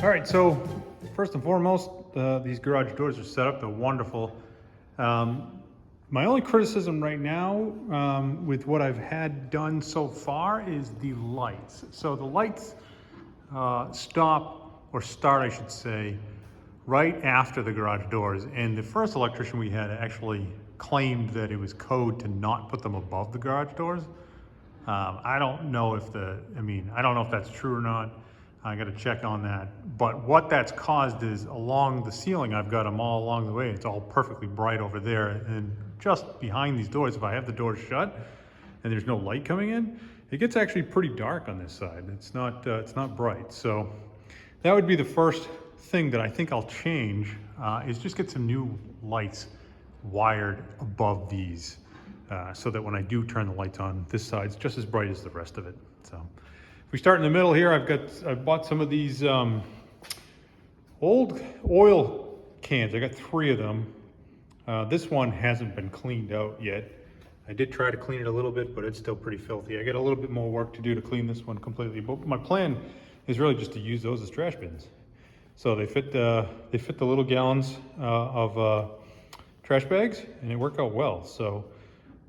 All right, so first and foremost, these garage doors are set up, they're wonderful. My only criticism right now with what I've had done so far is the lights. So the lights stop, or start I should say, right after the garage doors. And the first electrician we had actually claimed that it was code to not put them above the garage doors. I don't know if I don't know if that's true or not. I got to check on that. But what that's caused is along the ceiling, I've got them all along the way. It's all perfectly bright over there. And just behind these doors, if I have the doors shut and there's no light coming in, it gets actually pretty dark on this side. It's not bright. So that would be the first thing that I think I'll change is just get some new lights wired above these so that when I do turn the lights on, this side's just as bright as the rest of it. So if we start in the middle here, I've bought some of these old oil cans. I got 3 of them. This one hasn't been cleaned out yet. I did try to clean it a little bit, but it's still pretty filthy. I got a little bit more work to do to clean this one completely, but my plan is really just to use those as trash bins. So they fit the little gallons of trash bags, and they work out well. So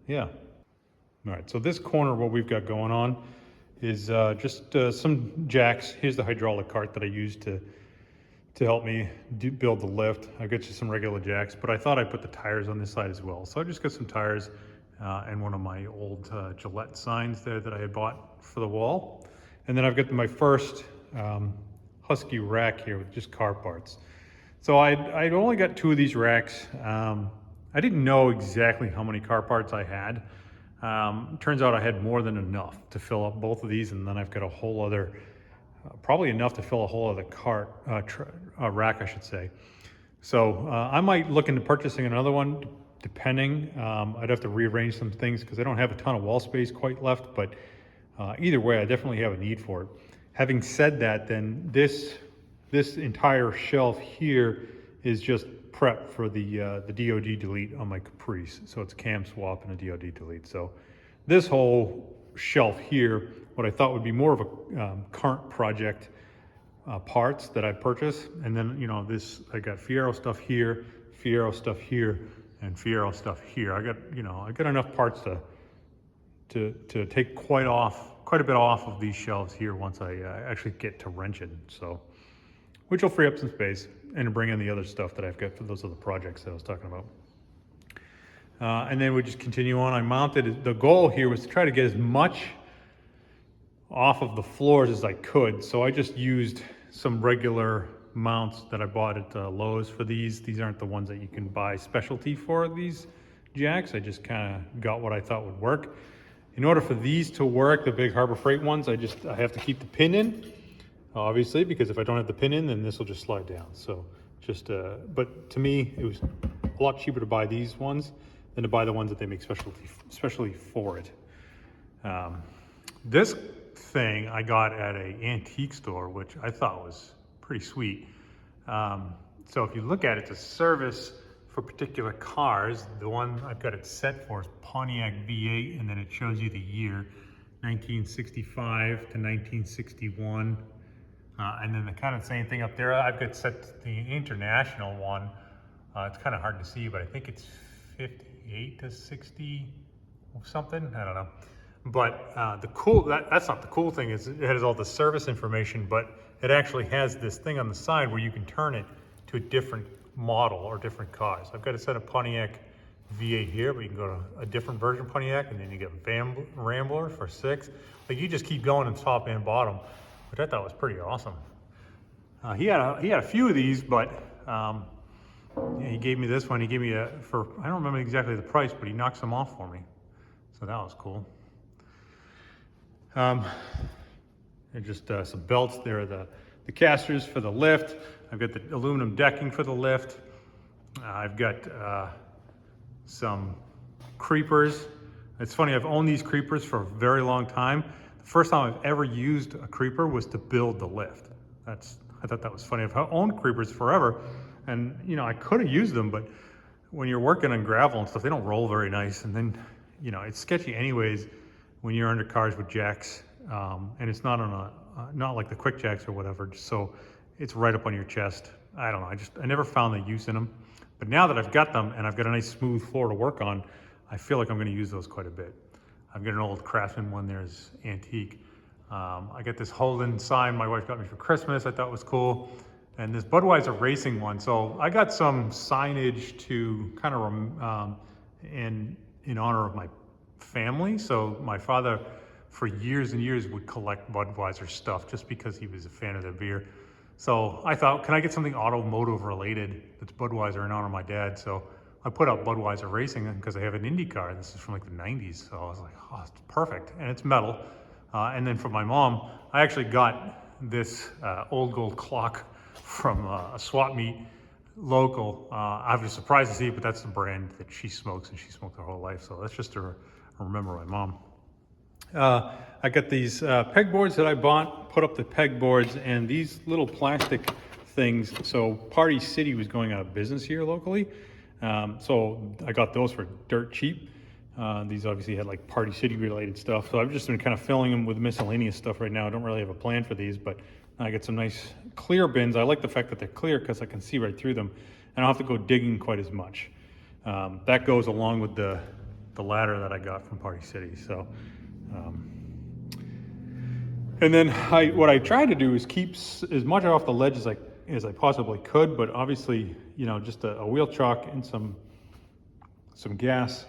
yeah. All right, so this corner, what we've got going on is just some jacks. Here's the hydraulic cart that I used to help me build the lift. I got you some regular jacks, but I thought I'd put the tires on this side as well. So I just got some tires and one of my old Gillette signs there that I had bought for the wall. And then I've got my first Husky rack here with just car parts. So I'd only got 2 of these racks. I didn't know exactly how many car parts I had. Turns out I had more than enough to fill up both of these, and then I've got a whole other, probably enough to fill a whole other rack, I should say. So I might look into purchasing another one, depending. I'd have to rearrange some things because I don't have a ton of wall space quite left, but either way, I definitely have a need for it. Having said that, then this entire shelf here is just prep for the DOD delete on my Caprice. So it's a cam swap and a DOD delete. So this whole shelf here, what I thought would be more of a current project parts that I purchase. And then, you know, I got Fiero stuff here, Fiero stuff here, and Fiero stuff here. I got enough parts to take quite a bit off of these shelves here once I actually get to wrenching. So, which will free up some space and bring in the other stuff that I've got for those other projects that I was talking about. And then we just continue on. I mounted, the goal here was to try to get as much off of the floors as I could. So I just used some regular mounts that I bought at Lowe's for these. These aren't the ones that you can buy specialty for these jacks. I just kind of got what I thought would work. In order for these to work, the big Harbor Freight ones, I have to keep the pin in, obviously, because if I don't have the pin in, then this will just slide down. So but to me, it was a lot cheaper to buy these ones than to buy the ones that they make especially for it. This thing I got at an antique store, which I thought was pretty sweet. So if you look at it, it's a service for particular cars. The one I've got it set for is Pontiac V8, and then it shows you the year, 1965 to 1961. And then the kind of same thing up there, I've got set the international one. It's kind of hard to see, but I think it's 58 to 60 or something, I don't know. But that's not the cool thing, is it has all the service information, but it actually has this thing on the side where you can turn it to a different model or different cars. I've got a set of Pontiac V8 here, but you can go to a different version of Pontiac, and then you get Rambler for 6. Like, you just keep going in top and bottom, which I thought was pretty awesome. He had a few of these, but yeah, he gave me this one. He gave me I don't remember exactly the price, but he knocked some off for me. So that was cool. And just some belts there are the casters for the lift. I've got the aluminum decking for the lift. I've got some creepers. It's funny, I've owned these creepers for a very long time. The first time I've ever used a creeper was to build the lift. I thought that was funny. I've owned creepers forever, and you know, I could have used them, but when you're working on gravel and stuff, they don't roll very nice, and then, you know, it's sketchy anyways when you're under cars with jacks, and it's not on not like the quick jacks or whatever. So it's right up on your chest. I don't know, I never found the use in them. But now that I've got them and I've got a nice smooth floor to work on, I feel like I'm gonna use those quite a bit. I've got an old Craftsman one, there's antique. I got this Holden sign my wife got me for Christmas, I thought was cool. And this Budweiser racing one. So I got some signage to kind of, in honor of my family. So my father, for years and years, would collect Budweiser stuff just because he was a fan of the beer. So I thought, can I get something automotive related that's Budweiser in honor of my dad? So I put out Budweiser Racing because they have an Indy car. This is from like the 90s. So I was like, oh, it's perfect. And it's metal. And then for my mom, I actually got this old gold clock from a swap meet local. I was surprised to see it, but that's the brand that she smokes, and she smoked her whole life. So that's just to remember my mom. I got these pegboards that I bought, put up the pegboards, and these little plastic things. So Party City was going out of business here locally. So I got those for dirt cheap. These obviously had like Party City related stuff. So I've just been kind of filling them with miscellaneous stuff right now. I don't really have a plan for these, but I got some nice clear bins. I like the fact that they're clear because I can see right through them and I don't have to go digging quite as much. That goes along with the ladder that I got from Party City. So, and then what I try to do is keep as much off the ledge as I possibly could, but obviously, you know, just a wheel chock and some gas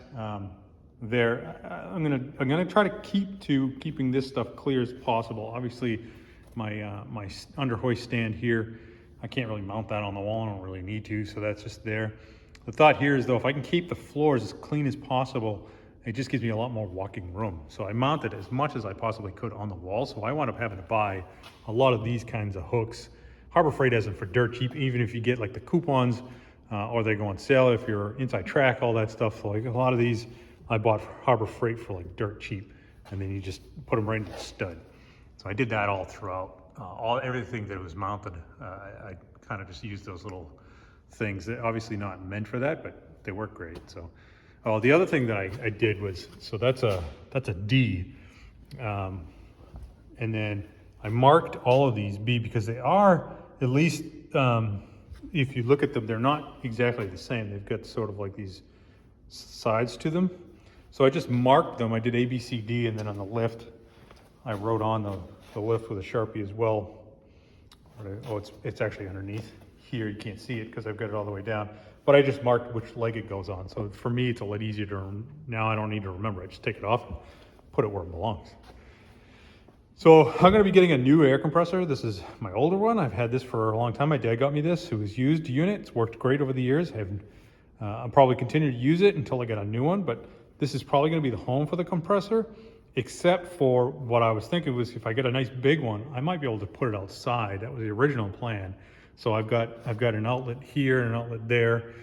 there. I'm gonna try to keeping this stuff clear as possible. Obviously, my under hoist stand here, I can't really mount that on the wall. I don't really need to, so that's just there. The thought here is though, if I can keep the floors as clean as possible, it just gives me a lot more walking room. So I mounted as much as I possibly could on the wall. So I wound up having to buy a lot of these kinds of hooks. Harbor Freight has them for dirt cheap, even if you get like the coupons or they go on sale if you're inside track, all that stuff. So like a lot of these I bought Harbor Freight for like dirt cheap, and then you just put them right into the stud. So I did that all throughout, everything that was mounted. I kind of just used those little things. They're obviously not meant for that, but they work great. So, the other thing that I did was, so that's a D, and then I marked all of these B because they are, at least if you look at them, they're not exactly the same. They've got sort of like these sides to them. So I just marked them. I did A, B, C, D, and then on the lift, I wrote on the lift with a Sharpie as well. Oh, it's actually underneath here. You can't see it because I've got it all the way down. But I just marked which leg it goes on. So for me, it's a lot easier to, now I don't need to remember. I just take it off and put it where it belongs. So I'm gonna be getting a new air compressor. This is my older one. I've had this for a long time. My dad got me this. It was used unit. It's worked great over the years. I'll probably continue to use it until I get a new one, but this is probably gonna be the home for the compressor, except for what I was thinking was if I get a nice big one, I might be able to put it outside. That was the original plan. So I've got an outlet here and an outlet there,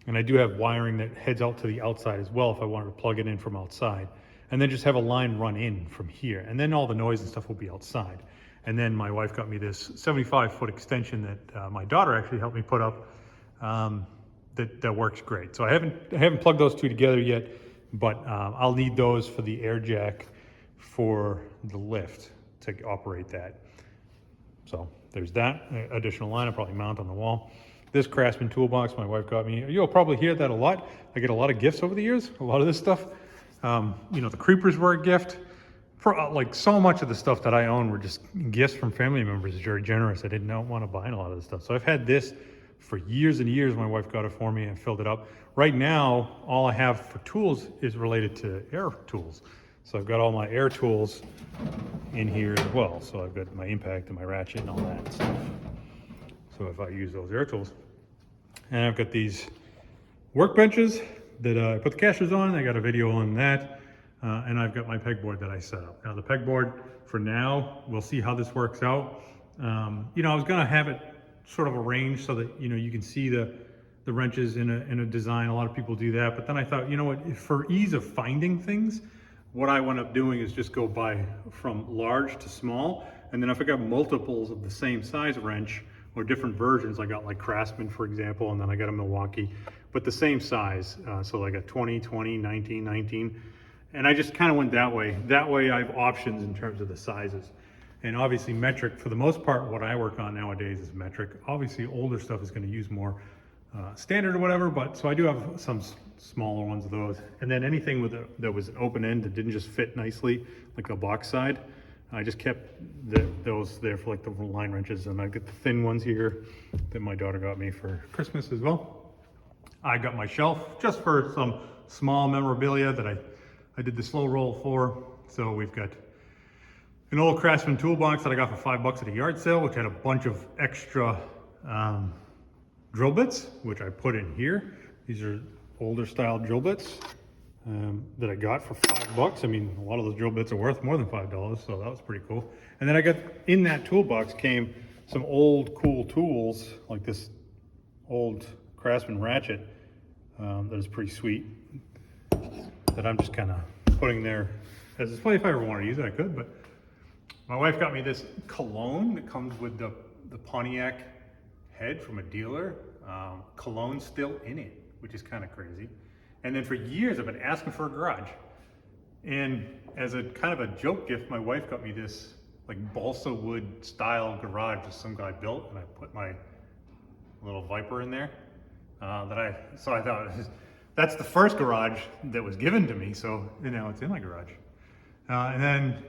and I do have wiring that heads out to the outside as well if I wanted to plug it in from outside. And then just have a line run in from here. And then all the noise and stuff will be outside. And then my wife got me this 75-foot extension that my daughter actually helped me put up that works great. So I haven't plugged those two together yet, but I'll need those for the air jack for the lift to operate that. So there's that additional line I'll probably mount on the wall. This Craftsman toolbox my wife got me. You'll probably hear that a lot. I get a lot of gifts over the years, a lot of this stuff. You know, the creepers were a gift. Like so much of the stuff that I own were just gifts from family members. It's very generous. I didn't want to buy a lot of this stuff. So I've had this for years and years. My wife got it for me and filled it up. Right now, all I have for tools is related to air tools. So I've got all my air tools in here as well. So I've got my impact and my ratchet and all that stuff. So if I use those air tools, and I've got these workbenches that I put the cashers on. I got a video on that. And I've got my pegboard that I set up. Now the pegboard, for now, we'll see how this works out. You know, I was gonna have it sort of arranged so that, you know, you can see the wrenches in a design. A lot of people do that. But then I thought, you know what, for ease of finding things, what I wound up doing is just go by from large to small. And then if I got multiples of the same size wrench or different versions, I got like Craftsman, for example, and then I got a Milwaukee, but the same size. So I got 20, 20, 19, 19. And I just kind of went that way. That way I have options in terms of the sizes. And obviously metric, for the most part, what I work on nowadays is metric. Obviously older stuff is going to use more standard or whatever, but so I do have some smaller ones of those. And then anything that was an open end that didn't just fit nicely, like the box side, I just kept those there for like the line wrenches. And I get the thin ones here that my daughter got me for Christmas as well. I got my shelf just for some small memorabilia that I did the slow roll for. So we've got an old Craftsman toolbox that I got for $5 at a yard sale, which had a bunch of extra drill bits, which I put in here. These are older style drill bits that I got for $5. I mean, a lot of those drill bits are worth more than $5, so that was pretty cool. And then I got, in that toolbox came some old cool tools, like this old Craftsman ratchet that is pretty sweet, that I'm just kind of putting there as a display. If I ever wanted to use it, I could, but my wife got me this cologne that comes with the Pontiac head from a dealer. Cologne still in it, which is kind of crazy. And then for years I've been asking for a garage. And as a kind of a joke gift, my wife got me this like balsa wood style garage that some guy built, and I put my little Viper in there. So I thought, that's the first garage that was given to me, so you know, it's in my garage. And then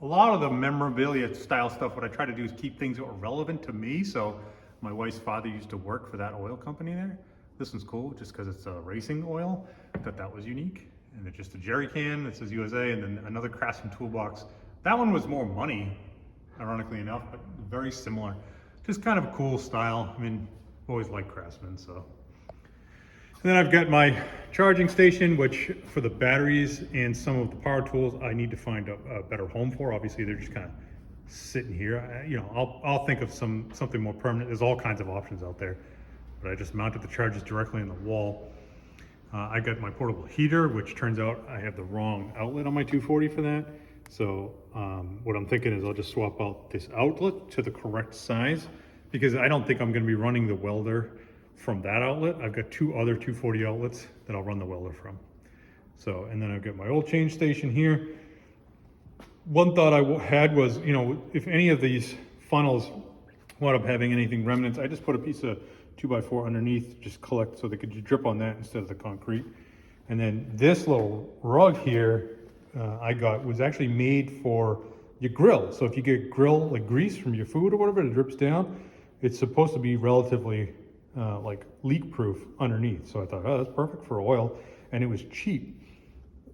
a lot of the memorabilia style stuff, what I try to do is keep things that are relevant to me. So my wife's father used to work for that oil company there. This one's cool just because it's a racing oil. I thought that was unique. And it's just a jerry can that says USA, and then another Craftsman toolbox. That one was more money, ironically enough, but very similar. Just kind of a cool style. I mean, always liked Craftsman, so. And then I've got my charging station, which for the batteries and some of the power tools, I need to find a better home for. Obviously, they're just kind of sitting here. You know, I'll think of something more permanent. There's all kinds of options out there, but I just mounted the chargers directly in the wall. I got my portable heater, which turns out I have the wrong outlet on my 240 for that. So what I'm thinking is I'll just swap out this outlet to the correct size, because I don't think I'm going to be running the welder from that outlet. I've got two other 240 outlets that I'll run the welder from. So, and then I've got my oil change station here. One thought I had was, you know, if any of these funnels wound up having anything remnants, I just put a piece of 2x4 underneath, just collect so they could drip on that instead of the concrete. And then this little rug here I got was actually made for your grill. So if you get grill like grease from your food or whatever, it drips down, it's supposed to be relatively like leak proof underneath. So I thought, oh, that's perfect for oil, and it was cheap.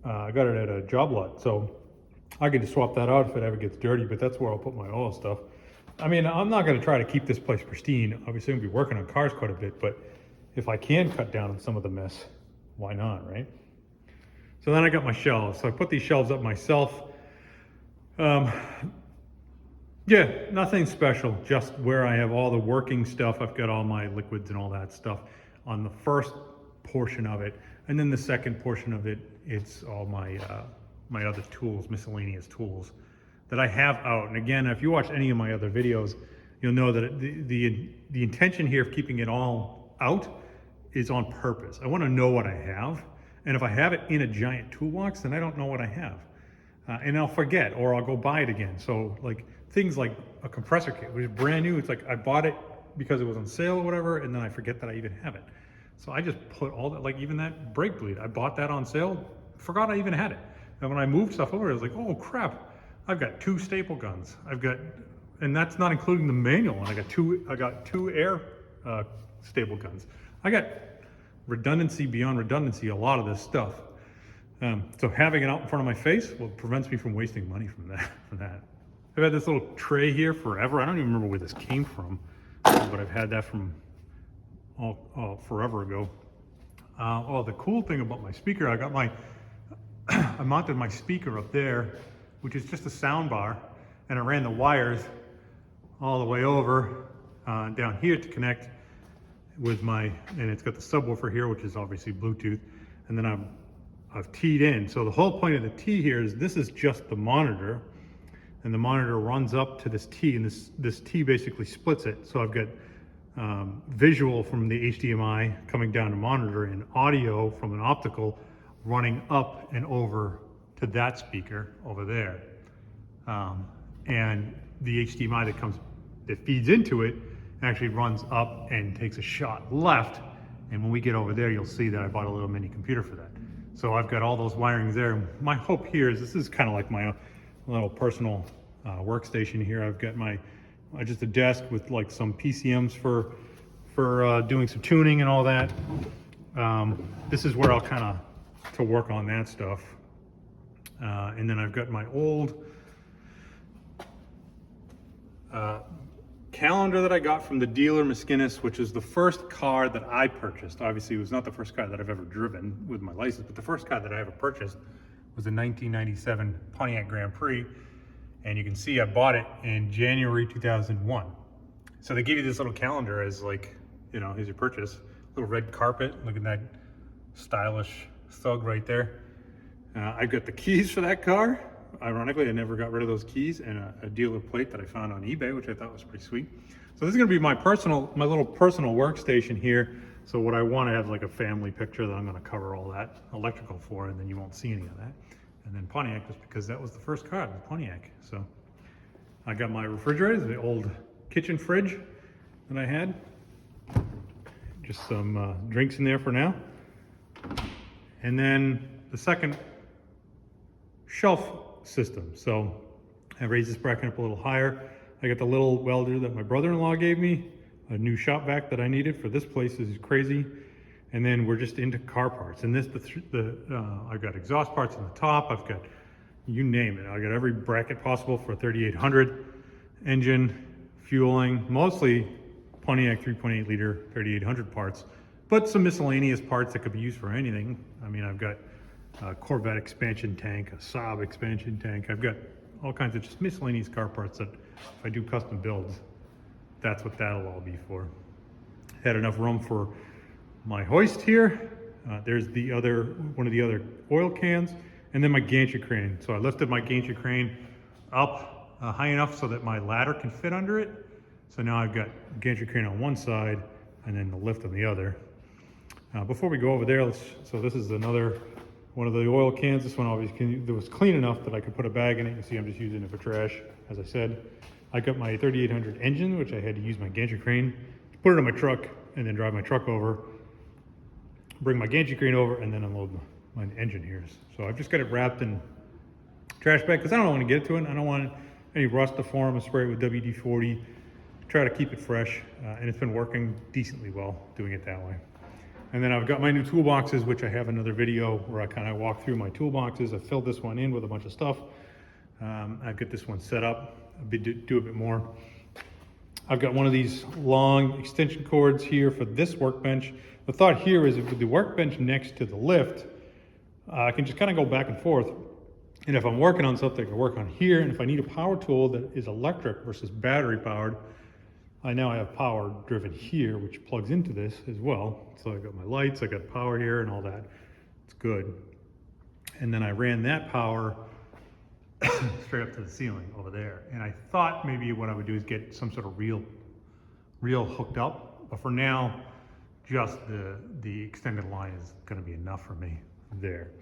I got it at a job lot, so I could just swap that out if it ever gets dirty, but that's where I'll put my oil stuff. I mean, I'm not going to try to keep this place pristine. Obviously, I'm going to be working on cars quite a bit, but if I can cut down on some of the mess, why not, right? So then I got my shelves. So I put these shelves up myself. Yeah, nothing special, just where I have all the working stuff. I've got all my liquids and all that stuff on the first portion of it. And then the second portion of it, it's all my my other tools, miscellaneous tools that I have out. And again, if you watch any of my other videos, you'll know that the intention here of keeping it all out is on purpose. I want to know what I have. And if I have it in a giant toolbox, then I don't know what I have. And I'll forget, or I'll go buy it again. So like things like a compressor kit, which is brand new. It's like I bought it because it was on sale or whatever, and then I forget that I even have it. So I just put all that, like even that brake bleed, I bought that on sale, forgot I even had it. And when I moved stuff over, I was like, oh crap, I've got 2 staple guns. And that's not including the manual one. I got two air staple guns. I got redundancy beyond redundancy, a lot of this stuff. So having it out in front of my face, well, prevents me from wasting money from that. I've had this little tray here forever. I don't even remember where this came from, but I've had that from forever ago. Oh, the cool thing about my speaker, I mounted my speaker up there, which is just a sound bar, and I ran the wires all the way over down here to connect with and it's got the subwoofer here, which is obviously Bluetooth, and then I've teed in. So the whole point of the tee here is this is just the monitor, and the monitor runs up to this tee, and this tee basically splits it. So I've got visual from the HDMI coming down to monitor, and audio from an optical running up and over to that speaker over there. and the HDMI that feeds into it actually runs up and takes a shot left. And when we get over there, you'll see that I bought a little mini computer for that. So I've got all those wirings there. My hope here is, this is kind of like my little personal workstation here. I've got my just a desk with like some PCMs for doing some tuning and all that. This is where I'll kind of to work on that stuff. And then I've got my old calendar that I got from the dealer, Miskinnis, which is the first car that I purchased. Obviously, it was not the first car that I've ever driven with my license, but the first car that I ever purchased was a 1997 Pontiac Grand Prix. And you can see I bought it in January 2001. So they give you this little calendar as like, you know, here's your purchase. Little red carpet, look at that stylish thug right there. I got the keys for that car. Ironically, I never got rid of those keys, and a dealer plate that I found on eBay, which I thought was pretty sweet. So this is gonna be my little personal workstation here. So what I wanna have like a family picture that I'm gonna cover all that electrical for, and then you won't see any of that. And then Pontiac, just because that was the first car, the Pontiac. So I got my refrigerator, the old kitchen fridge that I had. Just some drinks in there for now. And then the second shelf system. So I raised this bracket up a little higher. I got the little welder that my brother-in-law gave me, a new shop vac that I needed for this place. Is crazy. And then we're just into car parts. And this, I've got exhaust parts on the top. I've got, you name it. I got every bracket possible for a 3800 engine, fueling, mostly Pontiac 3.8 liter 3800 parts, but some miscellaneous parts that could be used for anything. I mean, I've got a Corvette expansion tank, a Saab expansion tank. I've got all kinds of just miscellaneous car parts that if I do custom builds, that's what that'll all be for. Had enough room for my hoist here. There's one of the other oil cans, and then my gantry crane. So I lifted my gantry crane up high enough so that my ladder can fit under it. So now I've got gantry crane on one side and then the lift on the other. Before we go over there, so this is another one of the oil cans. This one obviously was clean enough that I could put a bag in it. You see I'm just using it for trash, as I said. I got my 3800 engine, which I had to use my gantry crane to put it on my truck and then drive my truck over, bring my gantry crane over, and then unload my engine here. So I've just got it wrapped in trash bag because I don't want to get to it. I don't want any rust to form. I spray it with WD-40, try to keep it fresh, and it's been working decently well doing it that way. And then I've got my new toolboxes, which I have another video where I kind of walk through my toolboxes. I filled this one in with a bunch of stuff. I've got this one set up, do a bit more. I've got one of these long extension cords here for this workbench. The thought here is, with the workbench next to the lift, I can just kind of go back and forth. And if I'm working on something, I can work on here. And if I need a power tool that is electric versus battery powered, I now have power driven here, which plugs into this as well. So I got my lights, I got power here and all that. It's good. And then I ran that power straight up to the ceiling over there. And I thought maybe what I would do is get some sort of reel hooked up. But for now, just the extended line is gonna be enough for me there.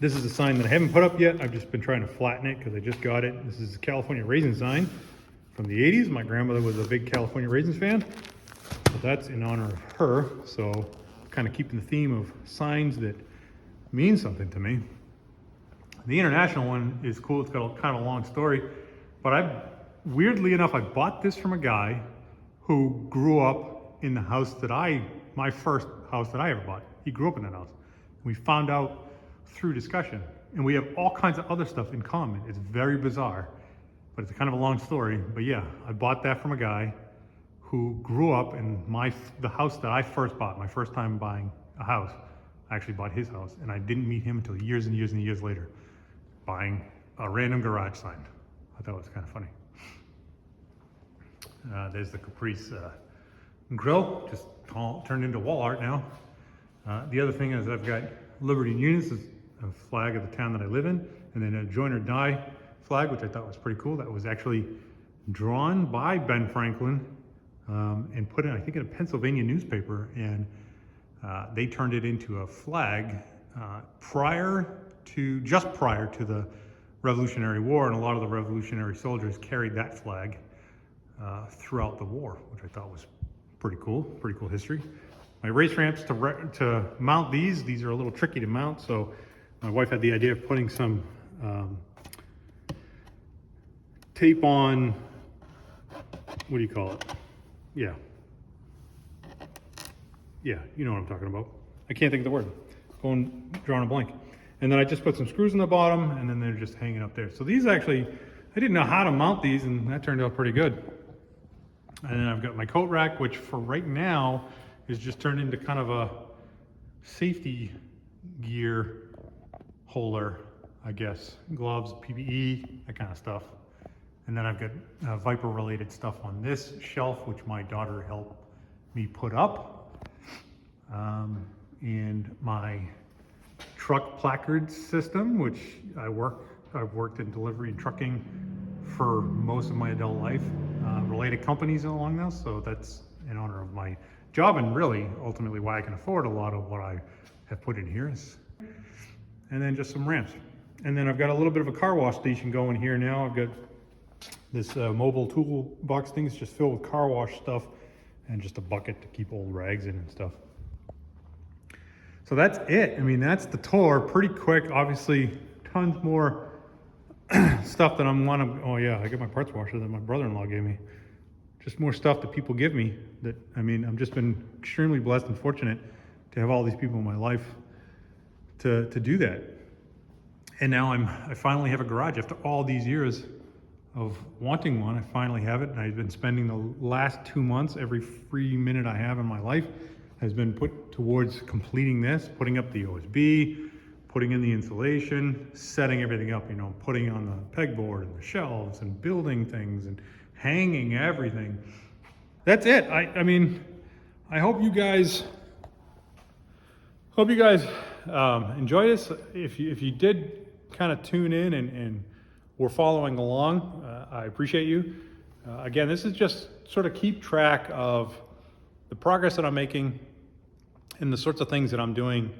This is a sign that I haven't put up yet. I've just been trying to flatten it because I just got it. This is a California raisin sign from the 80s. My grandmother was a big California raisins fan. So that's in honor of her. So kind of keeping the theme of signs that mean something to me. The international one is cool. It's got kind of a long story, but weirdly enough, I bought this from a guy who grew up in the house my first house that I ever bought. He grew up in that house. We found out through discussion, and we have all kinds of other stuff in common. It's very bizarre, but it's kind of a long story. But yeah, I bought that from a guy who grew up in the house that I first bought, my first time buying a house. I actually bought his house, and I didn't meet him until years and years and years later, buying a random garage sign. I thought it was kind of funny. There's the Caprice grill, just turned into wall art now. The other thing is I've got Liberty and Eunice, is a flag of the town that I live in, and then a Join or Die flag, which I thought was pretty cool. That was actually drawn by Ben Franklin and put in, I think, in a Pennsylvania newspaper, and they turned it into a flag just prior to the Revolutionary War, and a lot of the Revolutionary soldiers carried that flag throughout the war, which I thought was pretty cool history. My race ramps to mount these are a little tricky to mount, so my wife had the idea of putting some tape on, what do you call it? Yeah, you know what I'm talking about. I can't think of the word. Drawing a blank. And then I just put some screws in the bottom, and then they're just hanging up there. So these actually, I didn't know how to mount these, and that turned out pretty good. And then I've got my coat rack, which for right now is just turned into kind of a safety gear holder, I guess. Gloves, PPE, that kind of stuff. And then I've got Viper related stuff on this shelf, which my daughter helped me put up. And my truck placard system, which I've worked in delivery and trucking for most of my adult life, related companies along those, so that's in honor of my job, and really ultimately why I can afford a lot of what I have put in here. And then just some ramps. And then I've got a little bit of a car wash station going here now. I've got this mobile toolbox thing. It's just filled with car wash stuff and just a bucket to keep old rags in and stuff. So that's it. I mean, that's the tour. Pretty quick. Obviously, tons more stuff that oh yeah, I got my parts washer that my brother-in-law gave me. Just more stuff that people give me that, I mean, I've just been extremely blessed and fortunate to have all these people in my life to do that. And now I finally have a garage after all these years of wanting one. I finally have it, and I've been spending the last 2 months, every free minute I have in my life has been put towards completing this, putting up the OSB, putting in the insulation, setting everything up, you know, putting on the pegboard and the shelves and building things and hanging everything. That's it. I mean, I hope you guys enjoy this. If you did kind of tune in and were following along, I appreciate you. Again, this is just sort of keep track of the progress that I'm making and the sorts of things that I'm doing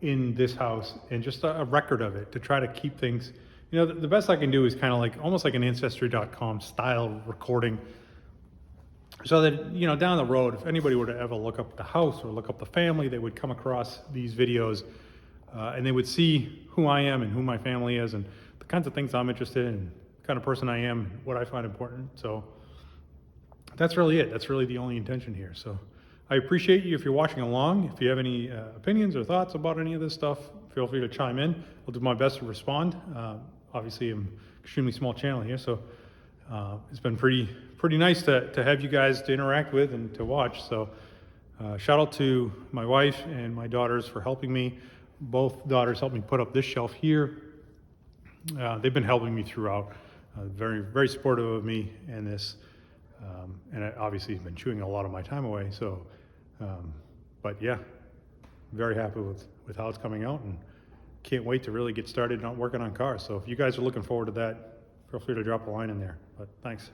in this house, and just a record of it to try to keep things, you know, the best I can do is kind of like almost like an Ancestry.com style recording, so that, you know, down the road, if anybody were to ever look up the house or look up the family, they would come across these videos and they would see who I am and who my family is and the kinds of things I'm interested in, the kind of person I am, what I find important. So that's really it. That's really the only intention here. So I appreciate you if you're watching along. If you have any opinions or thoughts about any of this stuff, feel free to chime in. I'll do my best to respond. Obviously, I'm an extremely small channel here, so it's been pretty nice to have you guys to interact with and to watch. So shout out to my wife and my daughters for helping me. Both daughters helped me put up this shelf here. They've been helping me throughout. Very, very supportive of me and this. And I obviously have been chewing a lot of my time away. So, but yeah, very happy with how it's coming out, and can't wait to really get started on working on cars. So if you guys are looking forward to that, feel free to drop a line in there. But thanks.